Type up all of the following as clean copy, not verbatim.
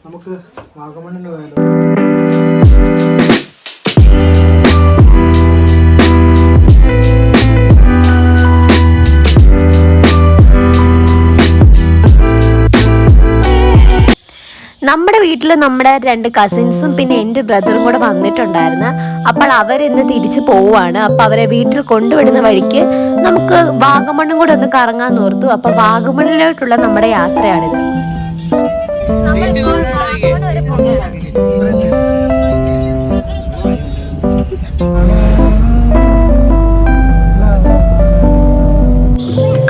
നമുക്ക് വാഗമണ്ണിന് പോയാലോ? നമ്മുടെ വീട്ടിൽ നമ്മുടെ 2 കസിൻസും പിന്നെ എൻ്റെ ബ്രദറും കൂടെ വന്നിട്ടുണ്ടായിരുന്നു. അപ്പോൾ അവരിന്ന് തിരിച്ചു പോവുകയാണ്. അപ്പോൾ അവരെ വീട്ടിൽ കൊണ്ടുവിടുന്ന വഴിക്ക് നമുക്ക് വാഗമണ്ണും കൂടെ ഒന്ന് കറങ്ങാൻ ഓർത്തു. അപ്പോൾ വാഗമണ്ണിലോട്ടുള്ള നമ്മുടെ യാത്രയാണിത്.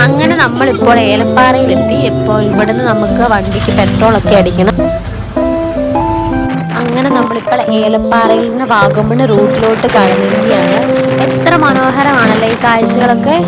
അങ്ങനെ നമ്മളിപ്പോൾ ഏലപ്പാറയിലെത്തി. ഇപ്പോൾ ഇവിടുന്ന് നമുക്ക് വണ്ടിക്ക് പെട്രോളൊക്കെ അടിക്കണം. അങ്ങനെ നമ്മളിപ്പോൾ ഏലപ്പാറയിൽ നിന്ന് വാഗമൺ റൂട്ടിലോട്ട് കടന്നിരിക്കുകയാണ്. എത്ര മനോഹരമാണല്ലേ ഈ കാഴ്ചകളൊക്കെ.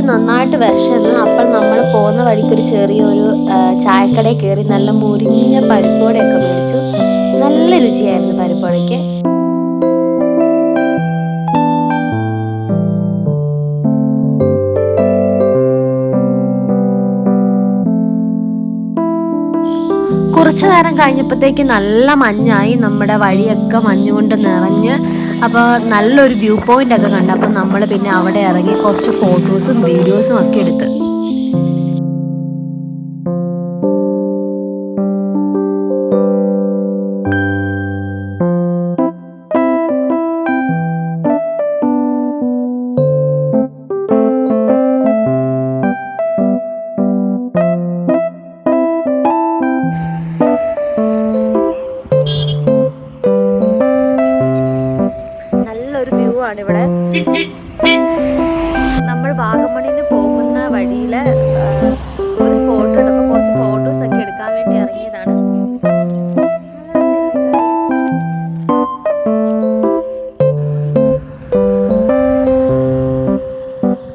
നന്നായിട്ട് വിശന്ന്. അപ്പോൾ നമ്മൾ പോകുന്ന വഴിക്കൊരു ചെറിയൊരു ചായക്കടയിൽ കയറി നല്ല മുരിഞ്ഞ പരിപ്പോടയൊക്കെ മേടിച്ചു. നല്ല രുചിയായിരുന്നു പരിപ്പോടയ്ക്ക്. കുറച്ചു നേരം കഴിഞ്ഞപ്പോഴത്തേക്ക് നല്ല മഞ്ഞായി. നമ്മുടെ വഴിയൊക്കെ മഞ്ഞുകൊണ്ട് നിറഞ്ഞ്. അപ്പോൾ നല്ലൊരു വ്യൂ പോയിന്റ് ഒക്കെ കണ്ടു. അപ്പോൾ നമ്മൾ പിന്നെ അവിടെ ഇറങ്ങി കുറച്ച് ഫോട്ടോസും വീഡിയോസും ഒക്കെ എടുത്ത്. ഇവിടെ നമ്മൾ വാഗമണിന് പോകുന്ന വഴിയിൽ ഒരു സ്പോട്ട് ഉണ്ട്. അപ്പോൾ കുറച്ച് ഫോട്ടോസ് ഒക്കെ എടുക്കാൻ വേണ്ടി ഇറങ്ങിയതാണ്.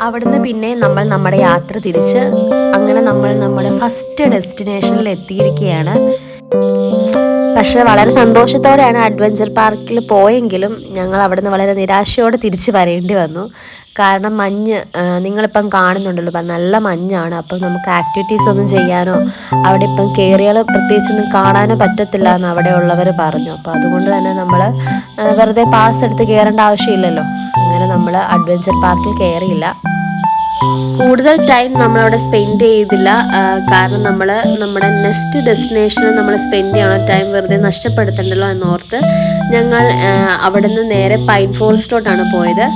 അവിടുന്ന് പിന്നെ നമ്മൾ നമ്മുടെ യാത്ര തിരിച്ച് അങ്ങനെ നമ്മൾ നമ്മുടെ ഫസ്റ്റ് ഡെസ്റ്റിനേഷനിൽ എത്തിയിരിക്കുകയാണ്. പക്ഷെ വളരെ സന്തോഷത്തോടെയാണ് അഡ്വഞ്ചർ പാർക്കിൽ പോയെങ്കിലും ഞങ്ങൾ അവിടുന്ന് വളരെ നിരാശയോടെ തിരിച്ച് വരേണ്ടി വന്നു. കാരണം മഞ്ഞ് നിങ്ങളിപ്പം കാണുന്നുണ്ടല്ലോ, നല്ല മഞ്ഞാണ്. അപ്പം നമുക്ക് ആക്ടിവിറ്റീസ് ഒന്നും ചെയ്യാനോ അവിടെ ഇപ്പം കയറിയാൽ പ്രത്യേകിച്ചൊന്നും കാണാനോ പറ്റത്തില്ല എന്ന് അവിടെ ഉള്ളവർ പറഞ്ഞു. അപ്പോൾ അതുകൊണ്ട് തന്നെ നമ്മൾ വെറുതെ പാസ് എടുത്ത് കയറേണ്ട ആവശ്യമില്ലല്ലോ. അങ്ങനെ നമ്മൾ അഡ്വഞ്ചർ പാർക്കിൽ കയറിയില്ല. കൂടുതൽ ടൈം നമ്മളവിടെ സ്പെൻഡ് ചെയ്തില്ല. കാരണം നമ്മൾ നമ്മുടെ നെക്സ്റ്റ് ഡെസ്റ്റിനേഷനിൽ നമ്മൾ സ്പെൻഡ് ചെയ്യണ ടൈം വെറുതെ നഷ്ടപ്പെടുത്തണ്ടല്ലോ എന്നോർത്ത് ഞങ്ങൾ അവിടെ നിന്ന് നേരെ പൈൻ ഫോറസ്റ്റിലോട്ടാണ് പോയത്.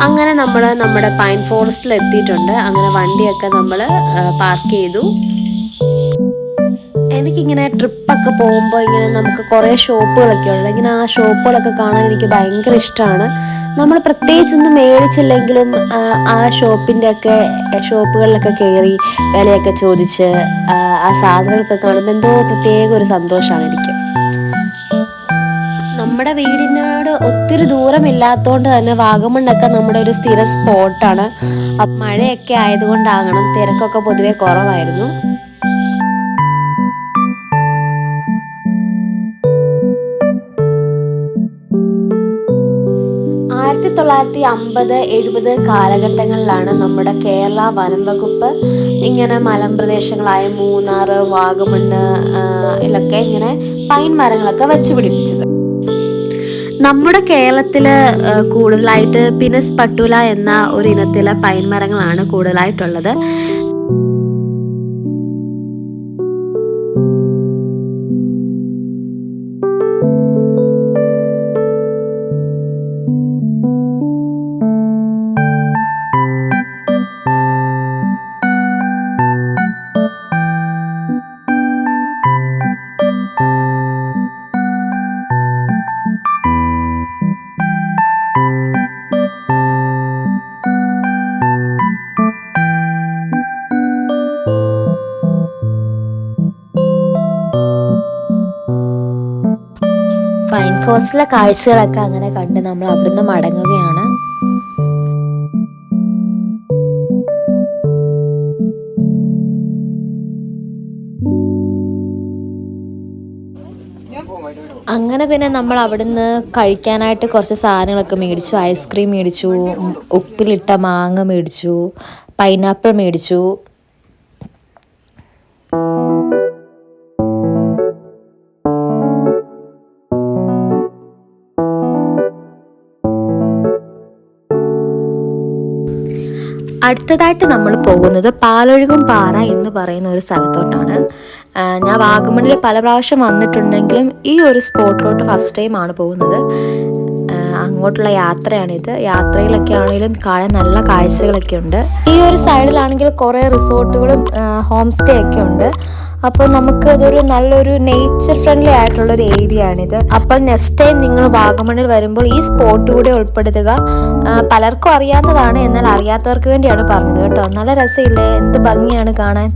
അങ്ങനെ നമ്മൾ നമ്മുടെ പൈൻ ഫോറസ്റ്റിൽ എത്തിയിട്ടുണ്ട്. അങ്ങനെ വണ്ടിയൊക്കെ നമ്മൾ പാർക്ക് ചെയ്തു. എനിക്കിങ്ങനെ ട്രിപ്പൊക്കെ പോകുമ്പോൾ ഇങ്ങനെ നമുക്ക് കുറേ ഷോപ്പുകളൊക്കെ ഉണ്ട്. ഇങ്ങനെ ആ ഷോപ്പുകളൊക്കെ കാണാൻ എനിക്ക് ഭയങ്കര ഇഷ്ടമാണ്. നമ്മൾ പ്രത്യേകിച്ചൊന്നും മേടിച്ചില്ലെങ്കിലും ആ ഷോപ്പുകളിലൊക്കെ കയറി വിലയൊക്കെ ചോദിച്ച് ആ സാധനങ്ങളൊക്കെ കാണുമ്പോൾ എന്തോ പ്രത്യേക ഒരു സന്തോഷമാണ് എനിക്ക്. നമ്മുടെ വീടിനോട് ഒത്തിരി ദൂരമില്ലാത്തതുകൊണ്ട് തന്നെ വാഗമണ്ണൊക്കെ നമ്മുടെ ഒരു സ്ഥിര സ്പോട്ടാണ്. മഴയൊക്കെ ആയതുകൊണ്ടാകണം തിരക്കൊക്കെ പൊതുവെ കുറവായിരുന്നു. 1950-70 കാലഘട്ടങ്ങളിലാണ് നമ്മുടെ കേരള വനം വകുപ്പ് ഇങ്ങനെ മലമ്പ്രദേശങ്ങളായ മൂന്നാർ, വാഗമണ്ണ് ഇതിലൊക്കെ ഇങ്ങനെ പൈൻ മരങ്ങളൊക്കെ വെച്ച് പിടിപ്പിച്ചത്. നമ്മുടെ കേരളത്തിൽ കൂടുതലായിട്ട് പിനസ് പട്ടൂല എന്ന ഒരു ഇനത്തിലെ പൈൻ മരങ്ങളാണ് കൂടുതലായിട്ടുള്ളത്. പൈൻ ഫോറസ്റ്റിലെ കാഴ്ചകളൊക്കെ അങ്ങനെ കണ്ട് നമ്മൾ അവിടുന്ന് മടങ്ങുകയാണ്. അങ്ങനെ പിന്നെ നമ്മൾ അവിടുന്ന് കഴിക്കാനായിട്ട് കുറച്ച് സാധനങ്ങളൊക്കെ മേടിച്ചു. ഐസ്ക്രീം മേടിച്ചു, ഉപ്പിലിട്ട മാങ്ങ മേടിച്ചു, പൈനാപ്പിൾ മേടിച്ചു. അടുത്തതായിട്ട് നമ്മൾ പോകുന്നത് പാലൊഴുകും പാറ എന്ന് പറയുന്ന ഒരു സ്ഥലത്തോട്ടാണ്. ഞാൻ വാഗമണ്ണിൽ പല പ്രാവശ്യം വന്നിട്ടുണ്ടെങ്കിലും ഈ ഒരു സ്പോട്ടിലോട്ട് ഫസ്റ്റ് ടൈമാണ് പോകുന്നത്. അങ്ങോട്ടുള്ള യാത്രയാണിത്. യാത്രയിലൊക്കെ ആണെങ്കിലും കാണാൻ നല്ല കാഴ്ചകളൊക്കെ ഉണ്ട്. ഈ ഒരു സൈഡിലാണെങ്കിൽ കുറേ റിസോർട്ടുകളും ഹോം സ്റ്റേ ഒക്കെ ഉണ്ട്. അപ്പോൾ നമുക്ക് അതൊരു നല്ലൊരു നേച്ചർ ഫ്രണ്ട്ലി ആയിട്ടുള്ളൊരു ഏരിയ ആണിത്. അപ്പോൾ നെക്സ്റ്റ് ടൈം നിങ്ങൾ വാഗമണ്ണിൽ വരുമ്പോൾ ഈ സ്പോട്ട് കൂടെ ഉൾപ്പെടുത്തുക. പലർക്കും അറിയാവുന്നതാണ്, എന്നാൽ അറിയാത്തവർക്ക് വേണ്ടിയാണ് പറഞ്ഞത് കേട്ടോ. നല്ല രസമില്ലേ, എന്ത് ഭംഗിയാണ് കാണാൻ.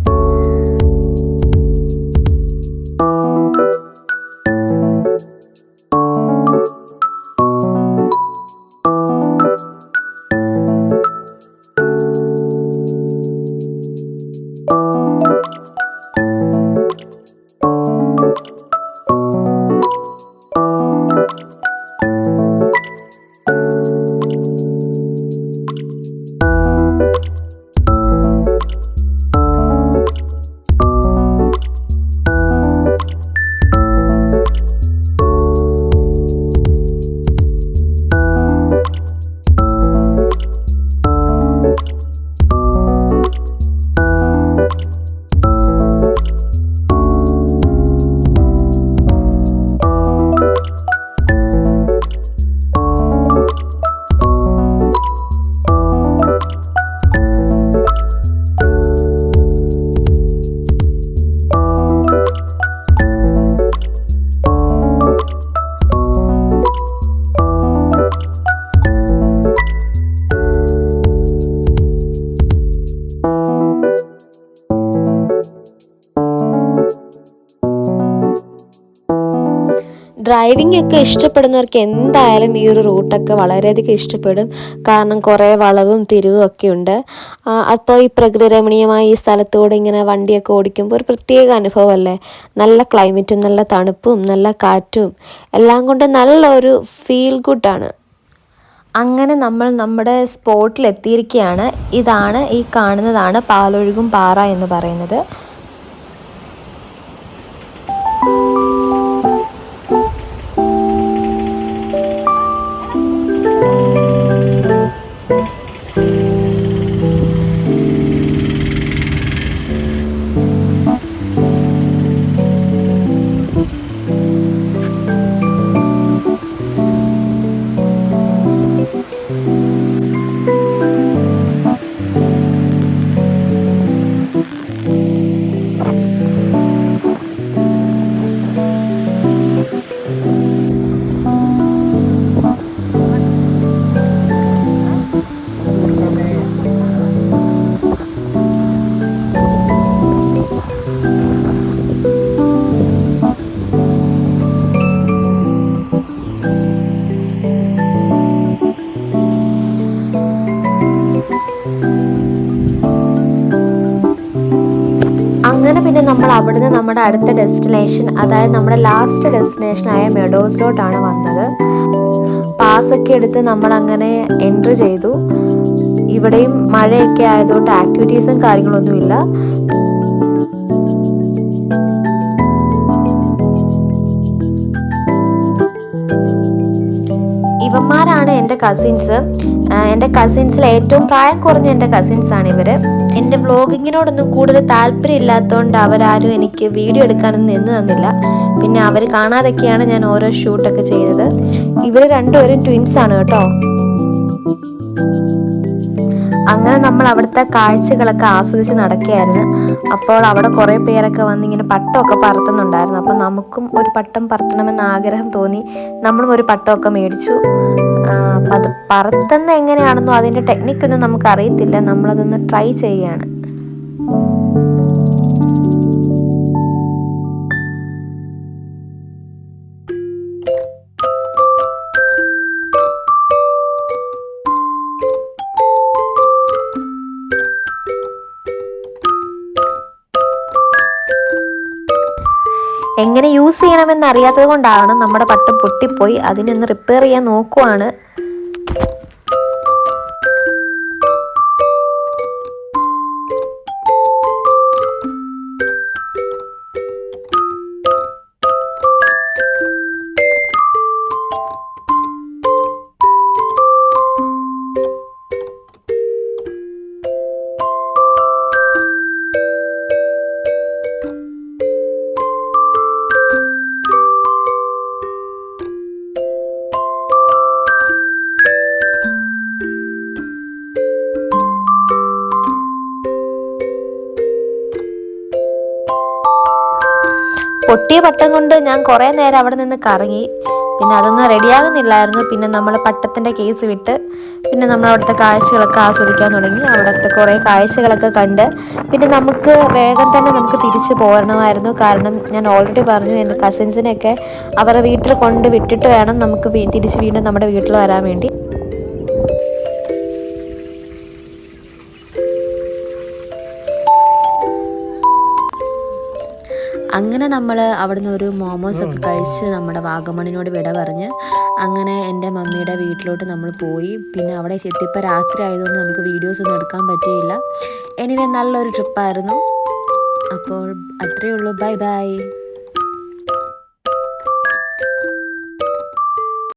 ഡ്രൈവിംഗ് ഒക്കെ ഇഷ്ടപ്പെടുന്നവർക്ക് എന്തായാലും ഈ ഒരു റൂട്ടൊക്കെ വളരെയധികം ഇഷ്ടപ്പെടും. കാരണം കുറേ വളവും തിരിവും ഒക്കെ ഉണ്ട്. അപ്പോൾ ഈ പ്രകൃതി രമണീയമായ ഈ സ്ഥലത്തൂടെ ഇങ്ങനെ വണ്ടിയൊക്കെ ഓടിക്കുമ്പോൾ ഒരു പ്രത്യേക അനുഭവമല്ലേ. നല്ല ക്ലൈമറ്റും നല്ല തണുപ്പും നല്ല കാറ്റും എല്ലാം കൊണ്ട് നല്ലൊരു ഫീൽ ഗുഡാണ്. അങ്ങനെ നമ്മൾ നമ്മുടെ സ്പോട്ടിൽ എത്തിയിരിക്കുകയാണ്. ഇതാണ് ഈ കാണുന്നതാണ് പാലൊഴുകും പാറ എന്ന് പറയുന്നത്. അങ്ങനെ പിന്നെ നമ്മൾ അവിടുന്ന് നമ്മുടെ അടുത്ത ഡെസ്റ്റിനേഷൻ, അതായത് നമ്മുടെ ലാസ്റ്റ് ഡെസ്റ്റിനേഷനായ മെഡോസിലോട്ടാണ് വന്നത്. പാസ്സൊക്കെ എടുത്ത് നമ്മൾ അങ്ങനെ എൻട്രി ചെയ്തു. ഇവിടെയും മഴയൊക്കെ ആയതുകൊണ്ട് ആക്ടിവിറ്റീസും കാര്യങ്ങളൊന്നുമില്ല. ഇവന്മാരാണ് എൻ്റെ കസിൻസ്. എൻ്റെ കസിൻസിൽ ഏറ്റവും പ്രായം കുറഞ്ഞ എൻ്റെ കസിൻസാണ് ഇവർ. എൻ്റെ വ്ളോഗിങ്ങിനോടൊന്നും കൂടുതൽ താല്പര്യം ഇല്ലാത്തതുകൊണ്ട് അവരാരും എനിക്ക് വീഡിയോ എടുക്കാനൊന്നും നിന്ന് തന്നില്ല. പിന്നെ അവർ കാണാതൊക്കെയാണ് ഞാൻ ഓരോ ഷൂട്ടൊക്കെ ചെയ്തത്. ഇവർ രണ്ടുപേരും ട്വിൻസാണ് കേട്ടോ. അങ്ങനെ നമ്മൾ അവിടുത്തെ കാഴ്ചകളൊക്കെ ആസ്വദിച്ച് നടക്കുകയായിരുന്നു. അപ്പോൾ അവിടെ കുറേ പേരൊക്കെ വന്നിങ്ങനെ പട്ടമൊക്കെ പറത്തുന്നുണ്ടായിരുന്നു. അപ്പോൾ നമുക്കും ഒരു പട്ടം പറത്തണമെന്ന് ആഗ്രഹം തോന്നി. നമ്മളും ഒരു പട്ടമൊക്കെ മേടിച്ചു. അപ്പം അത് പറത്തുന്ന എങ്ങനെയാണെന്നോ അതിൻ്റെ ടെക്നിക്കൊന്നും നമുക്ക് അറിയത്തില്ല. നമ്മളതൊന്ന് ട്രൈ ചെയ്യുകയാണ്. എങ്ങനെ യൂസ് ചെയ്യണമെന്ന് അറിയാത്തത് കൊണ്ടാണ് നമ്മുടെ പട്ടം പൊട്ടിപ്പോയി. അതിനൊന്ന് റിപ്പയർ ചെയ്യാൻ നോക്കുവാണ്. പൊട്ടിയ പട്ടം കൊണ്ട് ഞാൻ കുറേ നേരം അവിടെ നിന്ന് കറങ്ങി. പിന്നെ അതൊന്നും റെഡിയാകുന്നില്ലായിരുന്നു. പിന്നെ നമ്മൾ പട്ടത്തിൻ്റെ കേസ് വിട്ട് പിന്നെ നമ്മൾ അവിടുത്തെ കാഴ്ചകളൊക്കെ ആസ്വദിക്കാൻ തുടങ്ങി. അവിടുത്തെ കുറേ കാഴ്ചകളൊക്കെ കണ്ട് പിന്നെ നമുക്ക് വേഗം തന്നെ നമുക്ക് തിരിച്ച് പോരണമായിരുന്നു. കാരണം ഞാൻ ഓൾറെഡി പറഞ്ഞു, എൻ്റെ കസിൻസിനെയൊക്കെ അവരുടെ വീട്ടിൽ കൊണ്ട് വിട്ടിട്ട് വേണം നമുക്ക് തിരിച്ച് വീണ്ടും നമ്മുടെ വീട്ടിൽ വരാൻ വേണ്ടി. അങ്ങനെ നമ്മൾ അവിടുന്ന് ഒരു മോമോസൊക്കെ കഴിച്ച് നമ്മുടെ വാഗമണിനോട് വിട പറഞ്ഞ് അങ്ങനെ എൻ്റെ മമ്മിയുടെ വീട്ടിലോട്ട് നമ്മൾ പോയി. പിന്നെ അവിടെ എത്തിയപ്പോൾ രാത്രി ആയതുകൊണ്ട് നമുക്ക് വീഡിയോസൊന്നും എടുക്കാൻ പറ്റിയില്ല. എനിവേ നല്ലൊരു ട്രിപ്പായിരുന്നു. അപ്പോൾ അത്രയേ ഉള്ളൂ. Bye bye.